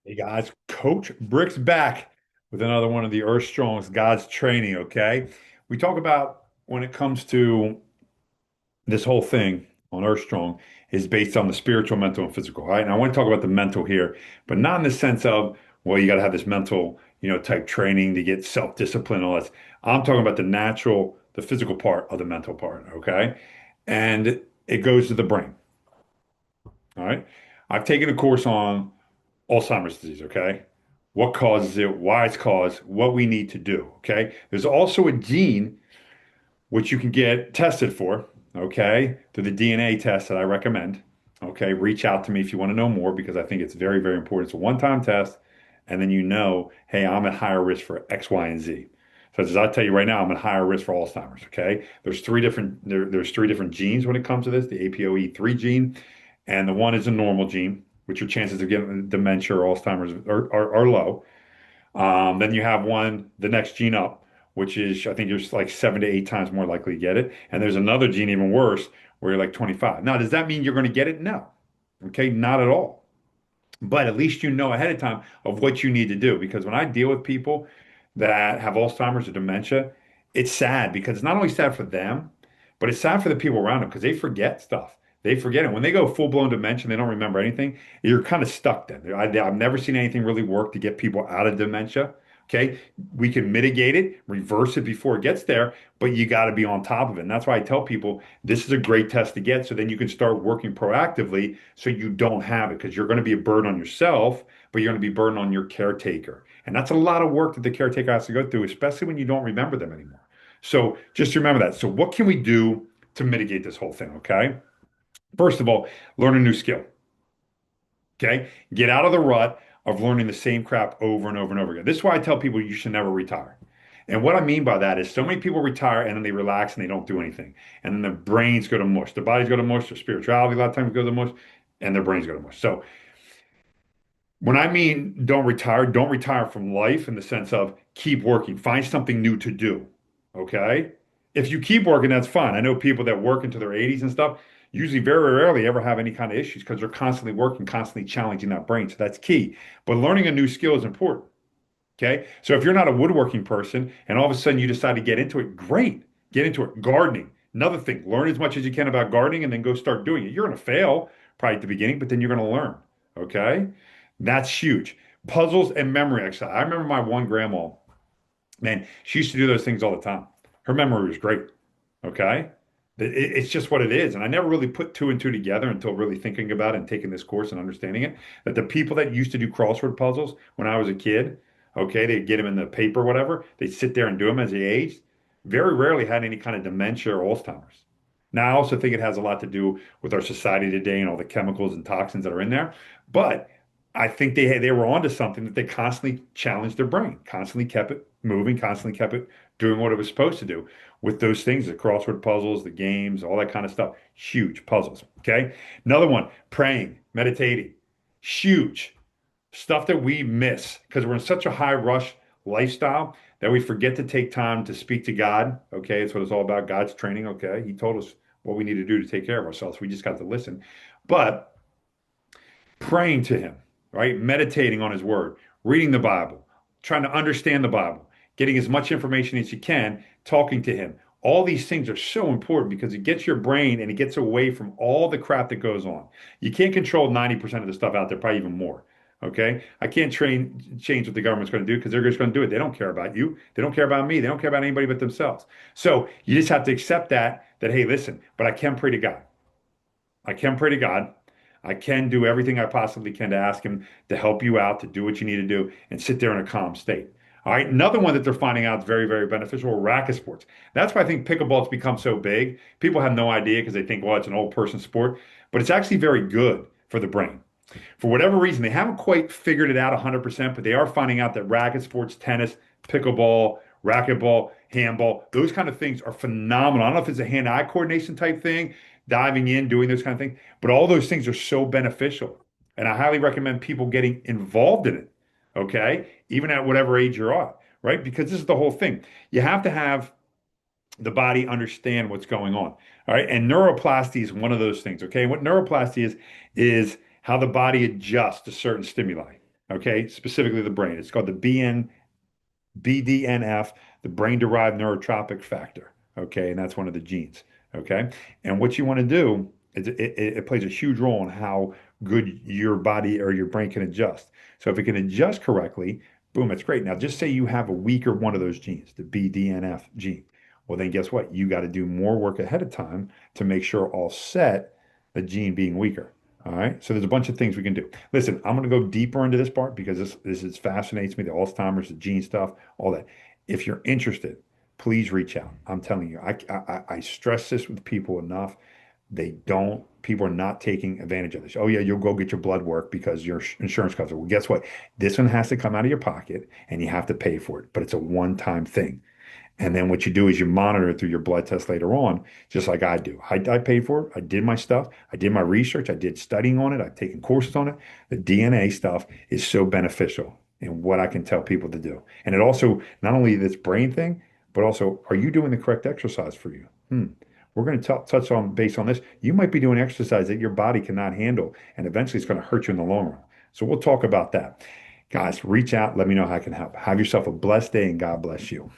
Hey guys, Coach Brick's back with another one of the Earth Strong's God's training. Okay. We talk about when it comes to this whole thing on Earth Strong is based on the spiritual, mental, and physical. Right. And I want to talk about the mental here, but not in the sense of, well, you got to have this mental, type training to get self-discipline and all that. I'm talking about the natural, the physical part of the mental part. Okay. And it goes to the brain. All right. I've taken a course on Alzheimer's disease, okay? What causes it, why it's caused, what we need to do, okay? There's also a gene which you can get tested for, okay, through the DNA test that I recommend. Okay, reach out to me if you want to know more because I think it's very, very important. It's a one-time test, and then hey, I'm at higher risk for X, Y, and Z. So as I tell you right now, I'm at higher risk for Alzheimer's. Okay, there's three different genes when it comes to this: the APOE3 gene, and the one is a normal gene, which your chances of getting dementia or Alzheimer's are low. Then you have one, the next gene up, which is, I think you're like 7 to 8 times more likely to get it. And there's another gene even worse where you're like 25. Now, does that mean you're going to get it? No. Okay, not at all. But at least you know ahead of time of what you need to do. Because when I deal with people that have Alzheimer's or dementia, it's sad because it's not only sad for them, but it's sad for the people around them because they forget stuff. They forget it. When they go full-blown dementia, they don't remember anything. You're kind of stuck then. I've never seen anything really work to get people out of dementia. Okay. We can mitigate it, reverse it before it gets there, but you got to be on top of it. And that's why I tell people this is a great test to get so then you can start working proactively so you don't have it because you're going to be a burden on yourself, but you're going to be a burden on your caretaker. And that's a lot of work that the caretaker has to go through, especially when you don't remember them anymore. So just remember that. So what can we do to mitigate this whole thing? Okay. First of all, learn a new skill. Okay. Get out of the rut of learning the same crap over and over and over again. This is why I tell people you should never retire. And what I mean by that is so many people retire and then they relax and they don't do anything. And then their brains go to mush. Their bodies go to mush. Their spirituality a lot of times go to mush and their brains go to mush. So when I mean don't retire from life in the sense of keep working, find something new to do. Okay. If you keep working, that's fine. I know people that work into their 80s and stuff, usually very rarely ever have any kind of issues because they're constantly working, constantly challenging that brain. So that's key. But learning a new skill is important. Okay. So if you're not a woodworking person and all of a sudden you decide to get into it, great. Get into it. Gardening. Another thing, learn as much as you can about gardening and then go start doing it. You're going to fail probably at the beginning, but then you're going to learn. Okay. That's huge. Puzzles and memory exercise. I remember my one grandma, man, she used to do those things all the time. Her memory was great. Okay. It's just what it is. And I never really put two and two together until really thinking about it and taking this course and understanding it. That the people that used to do crossword puzzles when I was a kid, okay, they'd get them in the paper, or whatever, they'd sit there and do them as they aged, very rarely had any kind of dementia or Alzheimer's. Now, I also think it has a lot to do with our society today and all the chemicals and toxins that are in there. But I think they were onto something that they constantly challenged their brain, constantly kept it moving, constantly kept it doing what it was supposed to do with those things, the crossword puzzles, the games, all that kind of stuff. Huge puzzles. Okay. Another one, praying, meditating, huge stuff that we miss because we're in such a high rush lifestyle that we forget to take time to speak to God. Okay. It's what it's all about. God's training. Okay. He told us what we need to do to take care of ourselves. We just got to listen. But praying to him, right? Meditating on his word, reading the Bible, trying to understand the Bible, getting as much information as you can, talking to him. All these things are so important because it gets your brain and it gets away from all the crap that goes on. You can't control 90% of the stuff out there, probably even more. Okay. I can't change what the government's going to do because they're just going to do it. They don't care about you. They don't care about me. They don't care about anybody but themselves. So you just have to accept that, hey, listen, but I can pray to God. I can pray to God. I can do everything I possibly can to ask him to help you out, to do what you need to do, and sit there in a calm state. All right. Another one that they're finding out is very, very beneficial are racket sports. That's why I think pickleball's become so big. People have no idea because they think, well, it's an old person sport, but it's actually very good for the brain. For whatever reason, they haven't quite figured it out 100%, but they are finding out that racket sports, tennis, pickleball, racquetball, handball, those kind of things are phenomenal. I don't know if it's a hand-eye coordination type thing, diving in, doing those kind of things, but all those things are so beneficial. And I highly recommend people getting involved in it, okay? Even at whatever age you're at, right? Because this is the whole thing. You have to have the body understand what's going on. All right. And neuroplasty is one of those things. Okay. What neuroplasty is how the body adjusts to certain stimuli. Okay, specifically the brain. It's called the BDNF, the brain-derived neurotrophic factor. Okay, and that's one of the genes. Okay, and what you want to do is it plays a huge role in how good your body or your brain can adjust. So if it can adjust correctly, boom, it's great. Now, just say you have a weaker one of those genes, the BDNF gene. Well, then guess what? You got to do more work ahead of time to make sure all set the gene being weaker. All right. So there's a bunch of things we can do. Listen, I'm going to go deeper into this part because this is fascinates me, the Alzheimer's, the gene stuff, all that. If you're interested, please reach out. I'm telling you, I stress this with people enough. They don't, people are not taking advantage of this. Oh, yeah, you'll go get your blood work because your insurance covers it. Well, guess what? This one has to come out of your pocket and you have to pay for it, but it's a one-time thing. And then what you do is you monitor it through your blood test later on, just like I do. I paid for it. I did my stuff. I did my research. I did studying on it. I've taken courses on it. The DNA stuff is so beneficial in what I can tell people to do. And it also, not only this brain thing, but also, are you doing the correct exercise for you? We're going to touch on based on this. You might be doing exercise that your body cannot handle, and eventually it's going to hurt you in the long run. So we'll talk about that. Guys, reach out. Let me know how I can help. Have yourself a blessed day, and God bless you.